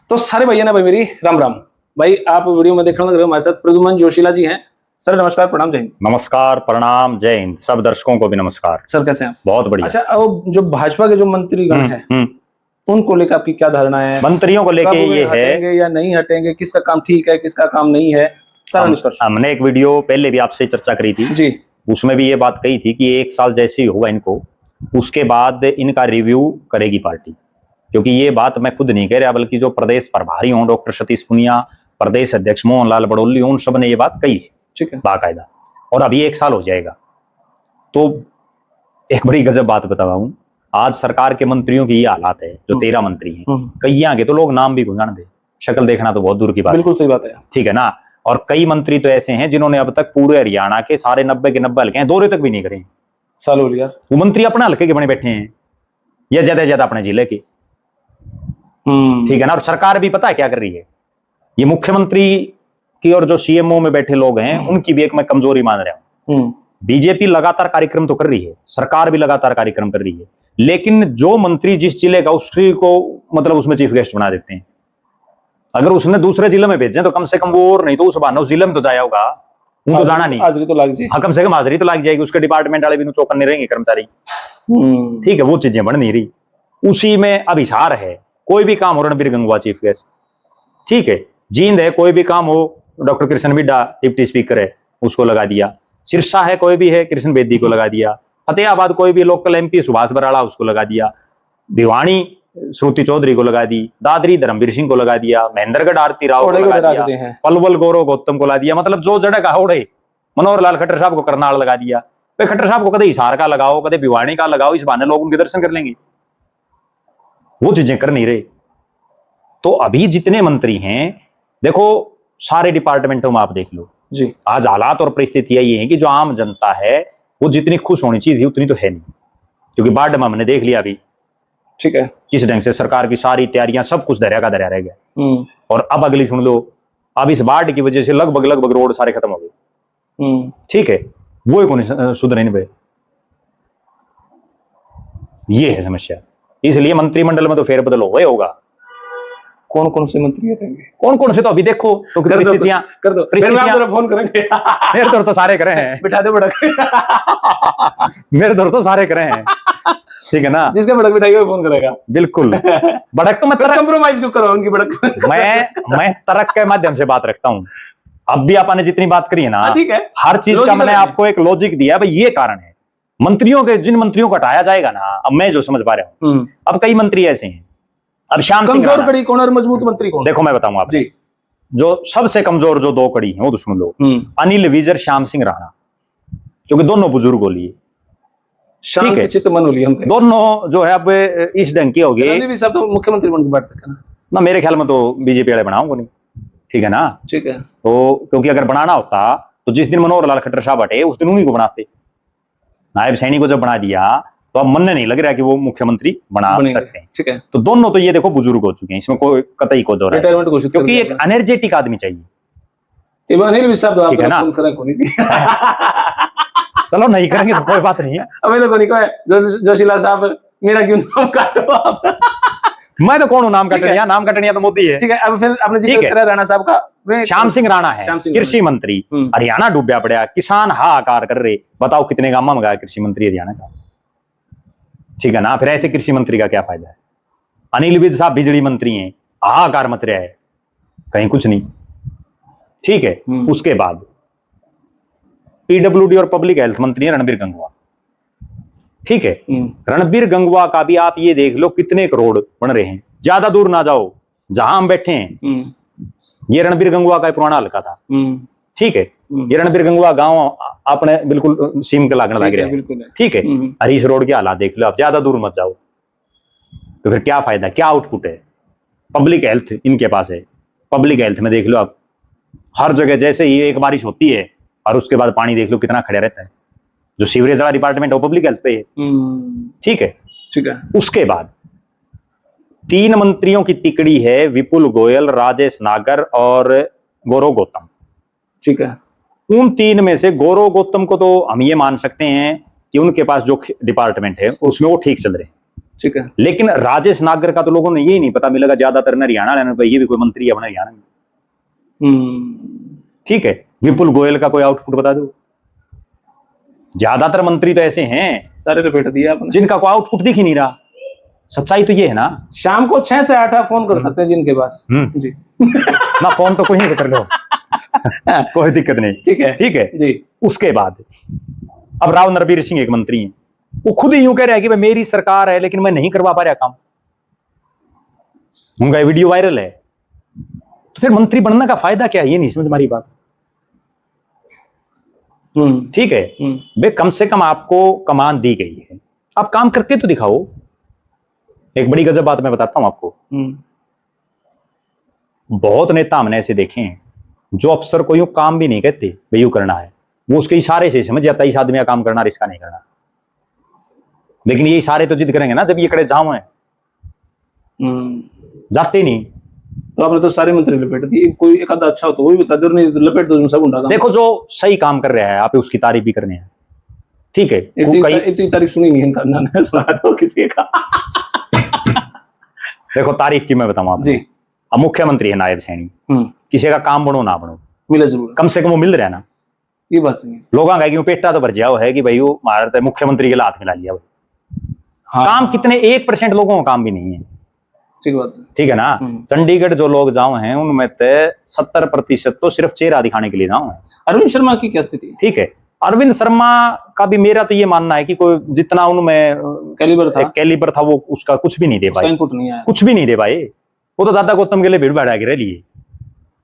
तो सारे भैया ना भाई मेरी राम राम। भाई आप वीडियो में देखने लग रहे हो, हमारे साथ प्रद्युमन जोशीला जी हैं। सर नमस्कार, प्रणाम, जय हिंद। नमस्कार, प्रणाम, जय हिंद। सब दर्शकों को भी नमस्कार। सर कैसे हैं आप? बहुत बढ़िया। अच्छा, वो जो भाजपा के जो मंत्रीगण हैं उनको लेकर आपकी क्या धारणा है? मंत्रियों को लेके ये है, हटेंगे या नहीं हटेंगे, किसका काम ठीक है किसका काम नहीं है, सारा निष्कर्ष। हमने एक वीडियो पहले भी आपसे चर्चा करी थी जी, उसमें भी ये बात कही थी कि 1 साल जैसे ही होगा इनको, उसके बाद इनका रिव्यू करेगी पार्टी। क्योंकि ये बात मैं खुद नहीं कह रहा, बल्कि जो प्रदेश प्रभारी हों, डॉक्टर सतीश पुनिया, प्रदेश अध्यक्ष मोहन लाल बड़ोली, उन सब ने ये बात कही है, ठीक है, बाकायदा। और अभी 1 साल हो जाएगा। तो एक बड़ी गजब बात बता रहा हूं, आज सरकार के मंत्रियों की ये हालात है, जो 13 मंत्री हैं, कई आगे तो लोग नाम भी गुंजान दे, शक्ल देखना तो बहुत दूर की बात है। बिल्कुल सही बात है, ठीक है ना। और कई मंत्री तो ऐसे हैं जिन्होंने अब तक पूरे हरियाणा के सारे 90 के 90 हल्के हैं दौरे तक भी नहीं करे। साल हो लिया। वो मंत्री अपने हल्के के बने बैठे हैं या ज्यादा से ज्यादा अपने जिले के। ठीक है ना। और सरकार भी पता है क्या कर रही है, ये मुख्यमंत्री की और जो सीएमओ में बैठे लोग हैं उनकी भी एक मैं कमजोरी मान रहा हूं। बीजेपी लगातार कार्यक्रम तो कर रही है, सरकार भी लगातार कार्यक्रम कर रही है, लेकिन जो मंत्री जिस जिले का उसी को मतलब उसमें चीफ गेस्ट बना देते हैं। अगर उसने दूसरे जिले में भेजे तो कम से कम वो, और नहीं तो उस बहाने उस जिले में तो जाया होगा, उनको जाना नहीं, हाजिरी तो लग जाएगी। हाँ, कम से कम हाजिरी तो लग जाएगी, उसके डिपार्टमेंट वाले भी चौकन्ने रहेंगे कर्मचारी। ठीक है, वो चीजें बन नहीं रही। उसी में अब हिसार है, कोई भी काम हो, रणबीर गंगवा चीफ गेस्ट, ठीक है, जींद है, कोई भी काम हो, डॉक्टर कृष्ण बिड्डा डिप्टी स्पीकर है, उसको लगा दिया। सिरसा है, कोई भी है, कृष्ण बेदी को लगा दिया। फतेहाबाद कोई भी लोकल एमपी सुभाष बराड़ा, उसको लगा दिया। भिवानी श्रुति चौधरी को लगा दी, दादरी धर्मवीर सिंह को लगा दिया, महेंद्रगढ़ आरती राव को लगा दिया, पलवल गौरव गौतम को लगा दिया। मतलब जो जड़े का ओढ़े, मनोहर लाल खट्टर साहब को करनाल लगा दिया। भाई खट्टर साहब को कदे हिसार का लगाओ, कदे भिवानी का लगाओ, इस बहाने लोग उनके दर्शन कर लेंगे। वो चीजें कर नहीं रहे। तो अभी जितने मंत्री हैं, देखो सारे डिपार्टमेंटों में आप देख लो जी, आज हालात और परिस्थितियां ये हैं कि जो आम जनता है वो जितनी खुश होनी चाहिए थी उतनी तो है नहीं। क्योंकि बाढ़ में हमने देख लिया अभी, ठीक है, किस ढंग से सरकार की सारी तैयारियां सब कुछ दरिया का दरिया रह गया। और अब अगली सुन लो, अब इस बाढ़ की वजह से लगभग रोड सारे खत्म हो गए। ठीक है, वो एक सुधरे नहीं भाई, ये है समस्या। इसलिए मंत्रिमंडल में तो फेरबदल होगा। कौन कौन से मंत्री रहेंगे, कौन कौन से तो अभी देखो, तो परिस्थितियां कर दो, फिर मैं आपको फोन करेंगे। मेरे दौर तो सारे करे हैं, बिठा दो बड़क। मेरे दौर तो सारे करे हैं, ठीक है ना। जिसका बड़क बिठाएगा वो फोन करेगा, बिल्कुल। बड़क तो मैं कंप्रोमाइज क्यों करो उनकी बड़क। मैं तर्क के माध्यम से बात रखता हूं। अब भी आपने जितनी बात करी है ना, ठीक है, हर चीज का मैंने आपको एक लॉजिक दिया, भाई ये कारण है। मंत्रियों के, जिन मंत्रियों को हटाया जाएगा ना, अब मैं जो समझ पा रहा हूं, अब कई मंत्री ऐसे हैं। अब श्याम सिंह कमजोर कड़ी कौन और मजबूत मंत्री कौन? देखो मैं बताऊंगा आप जी, जो सबसे कमजोर जो 2 कड़ी हैं वो तो सुन लो। अनिल विजर, श्याम सिंह राणा, क्योंकि दोनों बुजुर्ग हो लिए, ठीक है, चित्त मन हो लिया दोनों जो है अब इस ढंग की हो गई। सब तो मुख्यमंत्री बन के बैठते ना, मेरे ख्याल में तो बीजेपी वाले बनाऊंगा नहीं, ठीक है ना। ठीक है, तो क्योंकि अगर बनाना होता तो जिस दिन मनोहर लाल खट्टर साहब हटे उस दिन उन्हीं को बनाते। नायब सैनी को जब बना दिया तो अब मन नहीं लग रहा कि वो मुख्यमंत्री बना सकते हैं। ठीक है, तो दोनों तो ये देखो बुजुर्ग हो चुके हैं, इसमें कोई कतई को दो रिटायरमेंट घोषित, क्योंकि एक एनर्जेटिक आदमी चाहिए, ठीक है ना। चलो नहीं करेंगे तो कोई बात नहीं है। अभी तो नहीं कहे जोशीला साहब मेरा क्यों नाम काटो आप। मैं तो कौन हूं नाम काटने, नाम काटने तो मोदी है। ठीक है, अब फिर आपने जिक्र करा राणा साहब का, श्याम सिंह राणा है कृषि मंत्री, हरियाणा डूबा पड़ा, किसान हाहाकार कर रहे। बताओ कितने गांव में गया कृषि मंत्री हरियाणा का, ठीक है ना। फिर ऐसे कृषि मंत्री का क्या फायदा है। अनिल विज साहब बिजली मंत्री हैं, हाहाकार मच रहा है, कहीं कुछ नहीं, ठीक है। उसके बाद पीडब्ल्यूडी और पब्लिक हेल्थ मंत्री है रणबीर गंगवा, ठीक है। रणबीर गंगवा का भी आप ये देख लो कितने करोड़ बन रहे हैं। ज्यादा दूर ना जाओ, जहां हम बैठे हैं ये रणबीर गंगवा का पुराना हल्का था, ठीक है। ये रणबीर गंगवा गांव आपने बिल्कुल सीम के लागण लग रहा है, ठीक है। हरीश रोड के हालात देख लो आप, ज्यादा दूर मत जाओ। तो फिर क्या फायदा, क्या आउटपुट है। पब्लिक हेल्थ इनके पास है, पब्लिक हेल्थ में देख लो आप, हर जगह जैसे ही एक बारिश होती है और उसके बाद पानी देख लो कितना खड़ा रहता है। जो सीवरेज वाला डिपार्टमेंट है वो पब्लिक हेल्थ पे है, ठीक है, ठीक है। उसके बाद 3 मंत्रियों की तिकड़ी है, विपुल गोयल, राजेश नागर और गौरव गौतम, ठीक है। उन 3 में से गौरव गौतम को तो हम ये मान सकते हैं कि उनके पास जो डिपार्टमेंट है उसमें वो ठीक चल रहे हैं, ठीक है। लेकिन राजेश नागर का तो लोगों ने ये नहीं पता मिलेगा, ज्यादातर न हरियाणा रहने पर, ये भी कोई मंत्री है अपना हरियाणा में। ठीक है। विपुल गोयल का कोई आउटपुट बता दो। ज्यादातर मंत्री तो ऐसे हैं, सारे लपेट दिया आपने, जिनका कोई आउटपुट दिख ही नहीं रहा। सच्चाई तो ये है ना। शाम को 6 से 8 आप फोन कर सकते हैं जिनके पास जी। ना फोन तो कोई नहीं कर लो। कोई दिक्कत नहीं। ठीक है, ठीक है जी। उसके बाद अब राव नरबीर सिंह एक मंत्री हैं, वो खुद ही यूं कह रहे हैं कि भाई मेरी सरकार है लेकिन मैं नहीं करवा पा रहा काम। उनका वीडियो वायरल है। तो फिर मंत्री बनने का फायदा क्या है, ये नहीं समझ हमारी बात। ठीक है। वे कम से कम आपको कमान दी गई है, आप काम करके तो दिखाओ। एक बड़ी गजब बात मैं बताता हूं आपको। बहुत नेता हमने ऐसे देखे हैं जो अफसर को यूं काम भी नहीं कहते भाई यूं करना है, वो उसके इशारे से समझ जाता है इस आदमी का काम करना रिश्का नहीं करना। लेकिन ये इशारे तो जिद करेंगे ना जब ये खड़े जाऊं है, जाते नहीं। तो आपने तो सारे मंत्री लपेट दिए, कोई एक आधा अच्छा हो तो वो भी बता दो, नहीं तो लपेट दो सब उंडा। देखो जो सही काम कर रहा है आप उसकी तारीफ भी करने हैं। ठीक है। इतनी तारीफ सुनी नहीं है, सुना दो किसी का। देखो तारीफ की मैं बताऊं आपको जी। अब मुख्यमंत्री है नायब सैनी, किसी का काम बनो ना बनो मिले जरूर, कम से कम वो मिल रहा है ना। ये बात सही है। लोगों का पेटा तो भर जाओ है कि भाई वो मारते मुख्यमंत्री के हाथ मिला लिया। हाँ। काम कितने 1% लोगों का काम भी नहीं है। ठीक बात है। ठीक है ना। चंडीगढ़ जो लोग जाओ हैं उनमें तो 70% तो सिर्फ चेहरा दिखाने के लिए जाओ है। अरविंद शर्मा की क्या स्थिति है? ठीक है। अरविंद शर्मा का भी मेरा तो ये मानना है कि कोई जितना उनमें कैलिबर था वो उसका कुछ भी नहीं दे पाए, कुछ भी नहीं दे पाए। वो तो दादा गौतम के लिए भीड़ बढ़ा के रह लिए।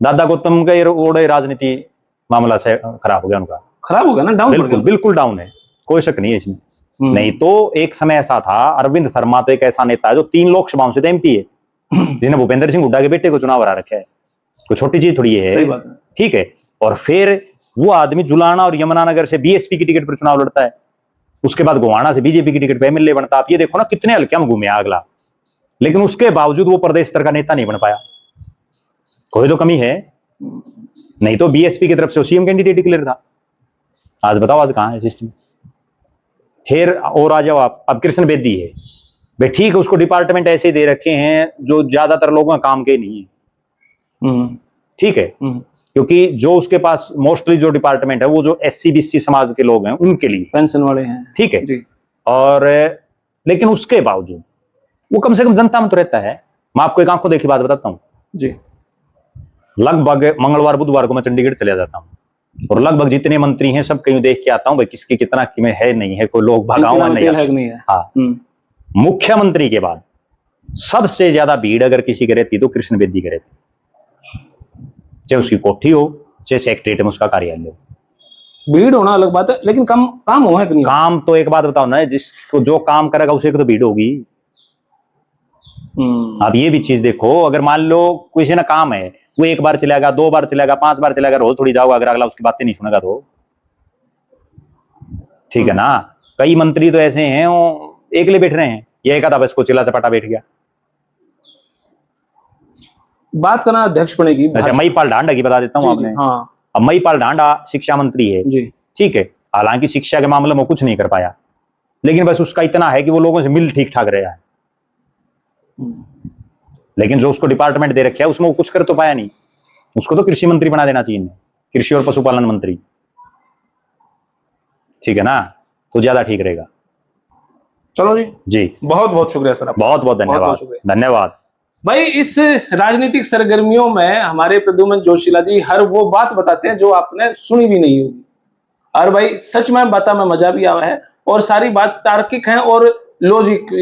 दादा गौतम का राजनीति मामला से खराब हो गया, उनका खराब हो गया ना, डाउन बिल्कुल डाउन है, कोई शक नहीं है इसमें। नहीं तो एक समय ऐसा था, अरविंद शर्मा तो एक ऐसा नेता है जो 3 लोकसभाओं से एमपी है, जिन्हें भूपेंद्र सिंह हुड्डा के बेटे को चुनाव हरा रखा है। कोई छोटी चीज थोड़ी है। सही बात है। ठीक है। और फिर वो आदमी जुलाना और यमुनानगर से बीएसपी की टिकट पर चुनाव लड़ता है, उसके बाद गोवाना से बीजेपी की टिकट पर एमएलए बनता। आप ये देखो ना कितने हल्के में घूमे अगला, लेकिन उसके बावजूद वो प्रदेश स्तर का नेता नहीं बन पाया। कोई तो कमी है, नहीं तो बीएसपी की तरफ से सीएम कैंडिडेट डिक्लेयर था। आज बताओ आज कहां है सिस्टम। फिर और आ जाओ आप, अब कृष्ण बेदी है भाई, ठीक है उसको डिपार्टमेंट ऐसे दे रखे हैं जो ज्यादातर लोगों का काम के नहीं है। ठीक है। क्योंकि जो उसके पास मोस्टली जो डिपार्टमेंट है वो जो एससी बीसी समाज के लोग हैं उनके लिए, पेंशन वाले हैं। ठीक है जी। और लेकिन उसके बावजूद वो कम से कम जनता में तो रहता है। मैं आपको एक आंखों देखी बात बताता हूँ जी। लगभग मंगलवार बुधवार को मैं चंडीगढ़ चले जाता हूँ और लगभग जितने मंत्री हैं सब कहीं देख के आता हूँ भाई किसकी कितना किमें है नहीं है, कोई लोग भगाओ नहीं है। हाँ। मुख्यमंत्री के बाद सबसे ज्यादा भीड़ अगर किसी की रहती तो कृष्ण बेदी की रहती, चाहे उसकी कोठी हो चाहे सेक्रेटरीट में उसका कार्यालय हो। भीड़ होना अलग बात है, लेकिन काम हुआ है कि नहीं? काम तो एक बात बताओ ना, जिसको जो काम करेगा उसे तो भीड़ होगी। आप ये भी चीज देखो, अगर मान लो किसी ना काम है वो 1 बार चलेगा, 2 बार चलेगा, 5 बार चलेगा, रोज थोड़ी जाओगा अगर अगला उसकी बातें नहीं सुनेगा तो। ठीक है ना। कई मंत्री तो ऐसे हैं वो एकले बैठ रहे हैं, ये एक आधा बस को चिल्ला चपाटा बैठ गया। बात करना अध्यक्ष पड़ेगी। अच्छा महीपाल ढांडा की बता देता हूँ आपने। हाँ। अब महीपाल ढांडा शिक्षा मंत्री है जी। ठीक है। हालांकि शिक्षा के मामले में कुछ नहीं कर पाया, लेकिन बस उसका इतना है कि वो लोगों से मिल ठीक ठाक रहा है। लेकिन जो उसको डिपार्टमेंट दे रखा है उसमें वो कुछ कर तो पाया नहीं। उसको तो कृषि मंत्री बना देना चाहिए, कृषि और पशुपालन मंत्री। ठीक है ना, तो ज्यादा ठीक रहेगा। चलो जी। जी बहुत बहुत शुक्रिया सर, बहुत बहुत धन्यवाद। धन्यवाद भाई। इस राजनीतिक सरगर्मियों में हमारे प्रद्युमन जोशीला जी हर वो बात बताते हैं जो आपने सुनी भी नहीं होगी। और भाई सच में बात में मजा भी आवा है और सारी बात तार्किक है और लॉजिक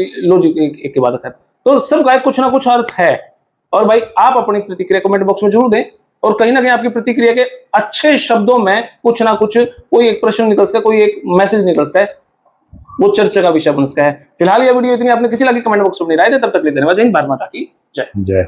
एक बात है, तो सबका कुछ ना कुछ अर्थ है। और भाई आप अपनी प्रतिक्रिया कमेंट बॉक्स में जरूर दें और कहीं ना कहीं आपकी प्रतिक्रिया के अच्छे शब्दों में कुछ ना कुछ कोई एक प्रश्न निकल सके, कोई एक मैसेज निकल सके, वो चर्चा का विषय बन सकता है। फिलहाल यह वीडियो इतनी आपने किसी लगी कमेंट बॉक्स में अपनी राय दे, तब तक ले धन्यवाद। जय हिंद, भारत माता की जय। जय।